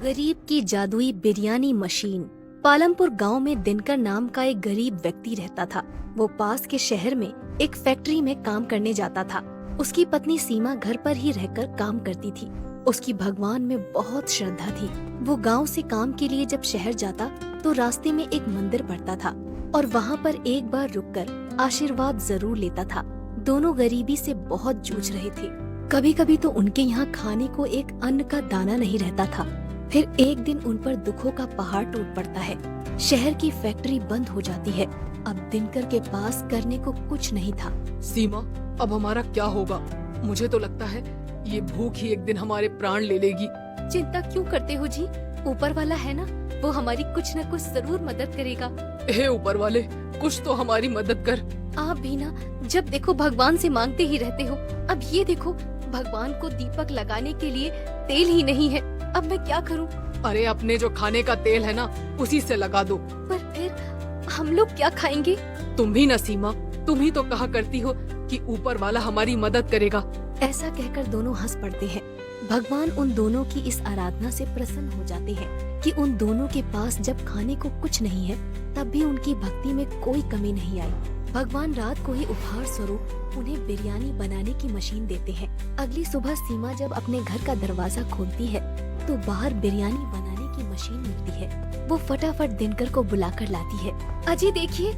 गरीब की जादुई बिरयानी मशीन। पालमपुर गांव में दिनकर नाम का एक गरीब व्यक्ति रहता था। वो पास के शहर में एक फैक्ट्री में काम करने जाता था। उसकी पत्नी सीमा घर पर ही रहकर काम करती थी। उसकी भगवान में बहुत श्रद्धा थी। वो गांव से काम के लिए जब शहर जाता तो रास्ते में एक मंदिर पड़ता था और वहाँ पर एक बार रुककर आशीर्वाद जरूर लेता था। दोनों गरीबी से बहुत जूझ रहे थे। कभी कभी तो उनके यहाँ खाने को एक अन्न का दाना नहीं रहता था। फिर एक दिन उन पर दुखों का पहाड़ टूट पड़ता है। शहर की फैक्ट्री बंद हो जाती है। अब दिनकर के पास करने को कुछ नहीं था। सीमा, अब हमारा क्या होगा? मुझे तो लगता है ये भूख ही एक दिन हमारे प्राण ले लेगी। चिंता क्यों करते हो जी? ऊपर वाला है ना, वो हमारी कुछ न कुछ जरूर मदद करेगा। हे ऊपर वाले, कुछ तो हमारी मदद कर। आप भी ना जब देखो भगवान से मांगते ही रहते हो। अब ये देखो, भगवान को दीपक लगाने के लिए तेल ही नहीं है। अब मैं क्या करूं? अरे अपने जो खाने का तेल है ना, उसी से लगा दो। पर फिर हम लोग क्या खाएंगे? तुम भी ना सीमा, तुम ही तो कहा करती हो कि ऊपर वाला हमारी मदद करेगा। ऐसा कहकर दोनों हंस पड़ते हैं। भगवान उन दोनों की इस आराधना से प्रसन्न हो जाते हैं कि उन दोनों के पास जब खाने को कुछ नहीं है तब भी उनकी भक्ति में कोई कमी नहीं आई। भगवान रात को ही उपहार स्वरूप उन्हें बिरयानी बनाने की मशीन देते हैं। अगली सुबह सीमा जब अपने घर का दरवाजा खोलती है तो बाहर बिरयानी बनाने की मशीन मिलती है। वो फटाफट दिनकर को बुलाकर लाती है। अजी देखिए,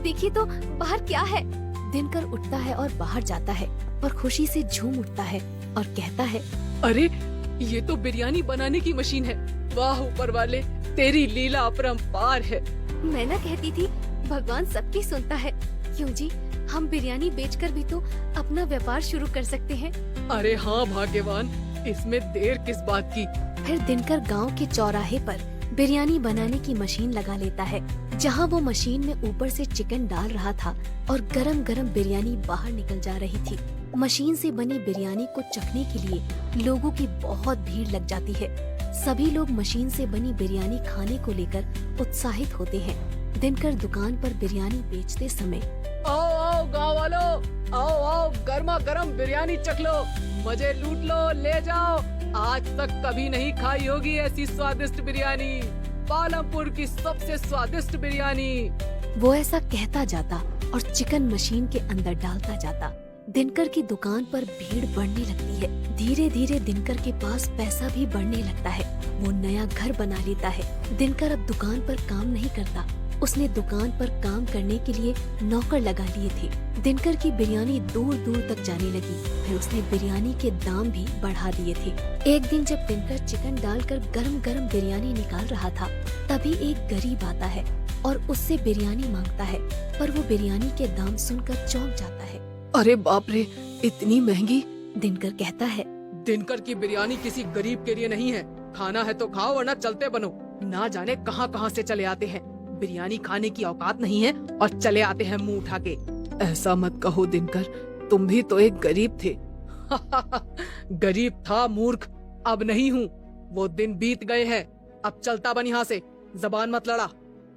देखिए तो बाहर क्या है। दिनकर उठता है और बाहर जाता है और खुशी से झूम उठता है और कहता है, अरे ये तो बिरयानी बनाने की मशीन है। वाह ऊपर वाले, तेरी लीला अपरंपार है। मैं ना कहती थी भगवान सबकी सुनता है। क्यों जी, हम बिरयानी बेचकर भी तो अपना व्यापार शुरू कर सकते हैं। अरे हाँ भाग्यवान, इसमें देर किस बात की। फिर दिनकर गांव के चौराहे पर बिरयानी बनाने की मशीन लगा लेता है। जहां वो मशीन में ऊपर से चिकन डाल रहा था और गरम गरम बिरयानी बाहर निकल जा रही थी। मशीन से बनी बिरयानी को चखने के लिए लोगों की बहुत भीड़ लग जाती है। सभी लोग मशीन से बनी बिरयानी खाने को लेकर उत्साहित होते हैं। दिनकर दुकान पर बिरयानी बेचते समय, आओ आओ गाँव वालों, आओ आओ गर्मा गर्म बिरयानी चख लो, मजे लूट लो, ले जाओ। आज तक कभी नहीं खाई होगी ऐसी स्वादिष्ट बिरयानी, पालमपुर की सबसे स्वादिष्ट बिरयानी। वो ऐसा कहता जाता और चिकन मशीन के अंदर डालता जाता। दिनकर की दुकान पर भीड़ बढ़ने लगती है। धीरे धीरे दिनकर के पास पैसा भी बढ़ने लगता है। वो नया घर बना लेता है। दिनकर अब दुकान पर काम नहीं करता। उसने दुकान पर काम करने के लिए नौकर लगा लिए थे। दिनकर की बिरयानी दूर दूर तक जाने लगी। फिर उसने बिरयानी के दाम भी बढ़ा दिए थे। एक दिन जब दिनकर चिकन डालकर गरम गरम बिरयानी निकाल रहा था, तभी एक गरीब आता है और उससे बिरयानी मांगता है। पर वो बिरयानी के दाम सुनकर चौंक जाता है। अरे बाप रे, इतनी महंगी? दिनकर कहता है, दिनकर की बिरयानी किसी गरीब के लिए नहीं है। खाना है तो खाओ वरना चलते बनो। ना जाने कहां कहां से चले आते हैं। बिरयानी खाने की औकात नहीं है और चले आते हैं मुंह उठा के। ऐसा मत कहो दिनकर, तुम भी तो एक गरीब थे। गरीब था मूर्ख, अब नहीं हूँ। वो दिन बीत गए हैं। अब चलता बन यहाँ से, जबान मत लड़ा।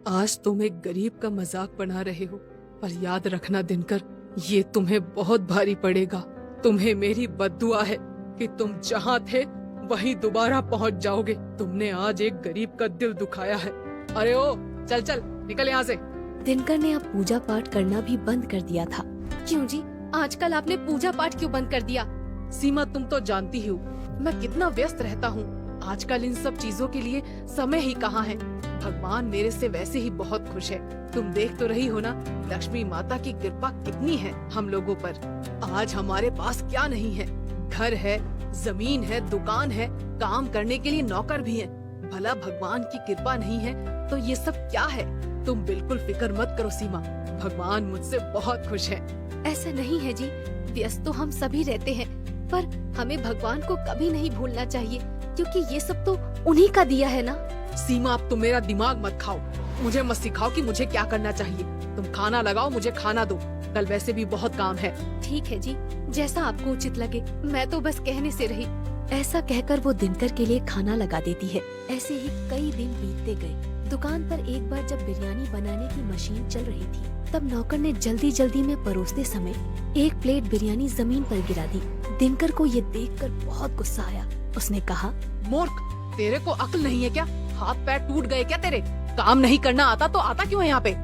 आज तुम एक गरीब का मजाक बना रहे हो, पर याद रखना दिनकर, ये तुम्हें बहुत भारी पड़ेगा। तुम्हें मेरी बद्दुआ है कि तुम जहाँ थे वहीं दोबारा पहुँच जाओगे। तुमने आज एक गरीब का दिल दुखाया है। अरे ओ चल चल निकल यहाँ से। दिनकर ने अब पूजा पाठ करना भी बंद कर दिया था। क्यों जी, आजकल आपने पूजा पाठ क्यों बंद कर दिया? सीमा, तुम तो जानती हो मैं कितना व्यस्त रहता हूँ। आजकल इन सब चीजों के लिए समय ही कहाँ है। भगवान मेरे से वैसे ही बहुत खुश है। तुम देख तो रही हो ना, लक्ष्मी माता की कृपा कितनी है हम लोगों पर। आज हमारे पास क्या नहीं है? घर है, जमीन है, दुकान है, काम करने के लिए नौकर भी है। भला भगवान की कृपा नहीं है तो ये सब क्या है? तुम बिल्कुल फिक्र मत करो सीमा, भगवान मुझसे बहुत खुश है। ऐसा नहीं है जी, व्यस्त तो हम सभी रहते हैं, पर हमें भगवान को कभी नहीं भूलना चाहिए, क्योंकि ये सब तो उन्हीं का दिया है ना। सीमा, अब तुम मेरा दिमाग मत खाओ। मुझे मत सिखाओ कि मुझे क्या करना चाहिए। तुम खाना लगाओ, मुझे खाना दो। कल वैसे भी बहुत काम है। ठीक है जी, जैसा आपको उचित लगे। मैं तो बस कहने से रही। ऐसा कहकर वो दिनकर के लिए खाना लगा देती है। ऐसे ही कई दिन बीतते गए। दुकान पर एक बार जब बिरयानी बनाने की मशीन चल रही थी, तब नौकर ने जल्दी जल्दी में परोसते समय एक प्लेट बिरयानी जमीन पर गिरा दी। दिनकर को ये देखकर बहुत गुस्सा आया। उसने कहा, मूर्ख, तेरे को अक्ल नहीं है क्या? हाथ पैर टूट गए क्या तेरे? काम नहीं करना आता तो आता क्यों है यहाँ पे?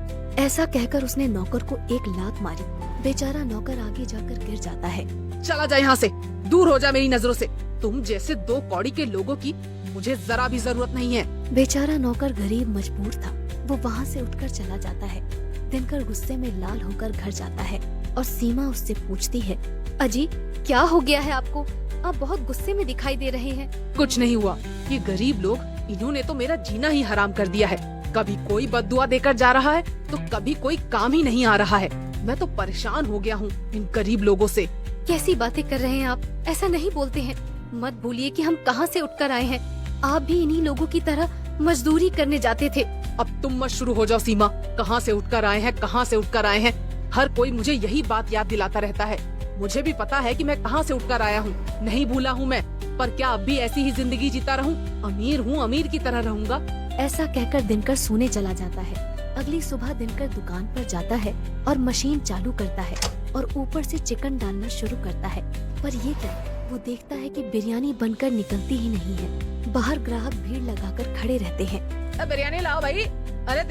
ऐसा कहकर उसने नौकर को एक लात मारी। बेचारा नौकर आगे जाकर गिर जाता है। चला जा यहाँ से, दूर हो जा मेरी नजरों से। तुम जैसे दो कौड़ी के लोगों की मुझे जरा भी जरूरत नहीं है। बेचारा नौकर गरीब मजबूर था, वो वहाँ से उठकर चला जाता है। दिनकर गुस्से में लाल होकर घर जाता है और सीमा उससे पूछती है, अजी क्या हो गया है आपको? आप बहुत गुस्से में दिखाई दे रहे हैं। कुछ नहीं हुआ, ये गरीब लोग, इन्होंने तो मेरा जीना ही हराम कर दिया है। कभी कोई बद्दुआ देकर जा रहा है तो कभी कोई काम ही नहीं आ रहा है। मैं तो परेशान हो गया हूँ इन गरीब लोगों से। कैसी बातें कर रहे हैं आप? ऐसा नहीं बोलते हैं। मत भूलिए कि हम कहाँ से उठकर आए हैं। आप भी इन्हीं लोगों की तरह मजदूरी करने जाते थे। अब तुम मत शुरू हो जाओ सीमा। कहाँ से उठकर आए हैं, कहाँ से उठकर आए हैं? हर कोई मुझे यही बात याद दिलाता रहता है। मुझे भी पता है कि मैं कहाँ से उठकर आया हूँ, नहीं भूला हूँ मैं। पर क्या अब भी ऐसी ही जिंदगी जीता रहूँ? अमीर हूँ, अमीर की तरह रहूँगा। ऐसा कहकर दिनकर सोने चला जाता है। अगली सुबह दिनकर दुकान पर जाता है और मशीन चालू करता है और ऊपर से चिकन डालना शुरू करता है। पर ये क्या, वो देखता है कि बिरयानी बनकर निकलती ही नहीं है। बाहर ग्राहक भीड़ लगाकर खड़े रहते हैं। बिरयानी लाओ भाई। अरे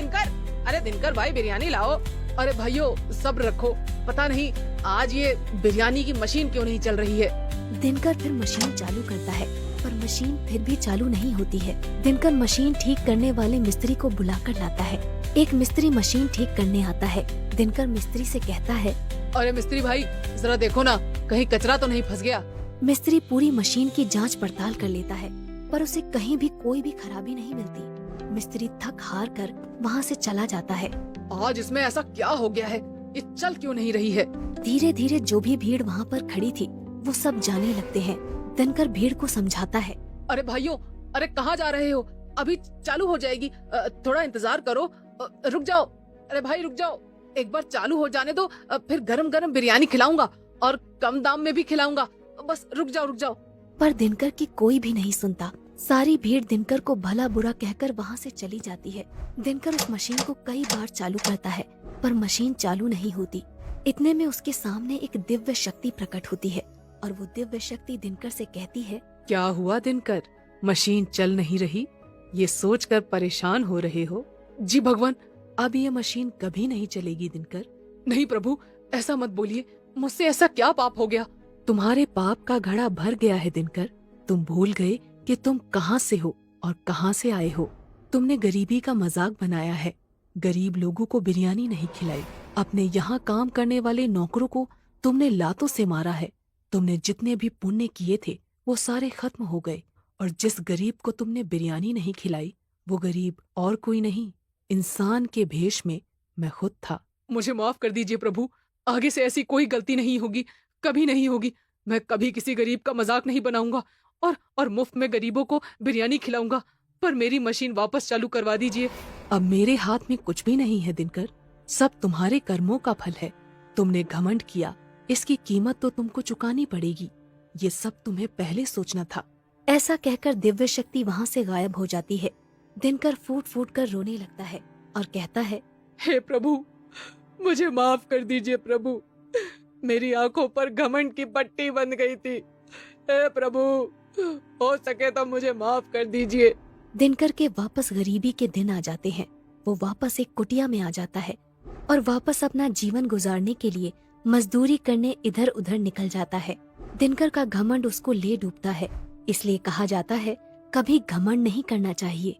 दिनकर भाई, बिरयानी लाओ। अरे भाइयों सब्र रखो, पता नहीं आज ये बिरयानी की मशीन क्यों नहीं चल रही है। दिनकर फिर मशीन चालू करता है पर मशीन फिर भी चालू नहीं होती है। दिनकर मशीन ठीक करने वाले मिस्त्री को बुलाकर लाता है। एक मिस्त्री मशीन ठीक करने आता है। दिनकर मिस्त्री से कहता है, अरे मिस्त्री भाई जरा देखो ना, कहीं कचरा तो नहीं फंस गया। मिस्त्री पूरी मशीन की जांच पड़ताल कर लेता है पर उसे कहीं भी कोई भी खराबी नहीं मिलती। मिस्त्री थक हार कर वहाँ से चला जाता है। आज इसमें ऐसा क्या हो गया है, ये चल क्यों नहीं रही है? धीरे धीरे जो भी भीड़ वहाँ पर खड़ी थी वो सब जाने लगते हैं। दिनकर भीड़ को समझाता है, अरे भाइयों, अरे कहाँ जा रहे हो? अभी चालू हो जाएगी, थोड़ा इंतजार करो। रुक जाओ, अरे भाई रुक जाओ, एक बार चालू हो जाने दो, फिर गरम गरम बिरयानी खिलाऊंगा और कम दाम में भी खिलाऊंगा। बस रुक जाओ। पर दिनकर की कोई भी नहीं सुनता। सारी भीड़ दिनकर को भला बुरा कहकर वहाँ से चली जाती है। दिनकर उस मशीन को कई बार चालू करता है पर मशीन चालू नहीं होती। इतने में उसके सामने एक दिव्य शक्ति प्रकट होती है और वो दिव्य शक्ति दिनकर से कहती है, क्या हुआ दिनकर, मशीन चल नहीं रही? ये सोचकर परेशान हो रहे हो? जी भगवान, अब ये मशीन कभी नहीं चलेगी दिनकर। नहीं प्रभु, ऐसा मत बोलिए, मुझसे ऐसा क्या पाप हो गया? तुम्हारे पाप का घड़ा भर गया है दिनकर। तुम भूल गए कि तुम कहाँ से हो और कहाँ से आए हो। तुमने गरीबी का मजाक बनाया है, गरीब लोगों को बिरयानी नहीं खिलाई। अपने यहाँ काम करने वाले नौकरों को तुमने लातों से मारा है। तुमने जितने भी पुण्य किए थे वो सारे खत्म हो गए और जिस गरीब को तुमने बिरयानी नहीं खिलाई वो गरीब और कोई नहीं, इंसान के भेष में मैं खुद था। मुझे माफ कर दीजिए प्रभु, आगे से ऐसी कोई गलती नहीं होगी, कभी नहीं होगी। मैं कभी किसी गरीब का मजाक नहीं बनाऊंगा और मुफ्त में गरीबों को बिरयानी खिलाऊंगा। पर मेरी मशीन वापस चालू करवा दीजिए। अब मेरे हाथ में कुछ भी नहीं है दिनकर, सब तुम्हारे कर्मों का फल है। तुमने घमंड किया, इसकी कीमत तो तुमको चुकानी पड़ेगी। ये सब तुम्हें पहले सोचना था। ऐसा कहकर दिव्य शक्ति वहाँ से गायब हो जाती है। दिनकर फूट फूट कर रोने लगता है और कहता है, हे प्रभु, मुझे माफ कर दीजिए प्रभु, मेरी आंखों पर घमंड की पट्टी बंध गई थी। हे प्रभु, हो सके तो मुझे माफ कर दीजिए। दिनकर के वापस गरीबी के दिन आ जाते हैं। वो वापस एक कुटिया में आ जाता है और वापस अपना जीवन गुजारने के लिए मजदूरी करने इधर उधर निकल जाता है। दिनकर का घमंड उसको ले डूबता है। इसलिए कहा जाता है, कभी घमंड नहीं करना चाहिए।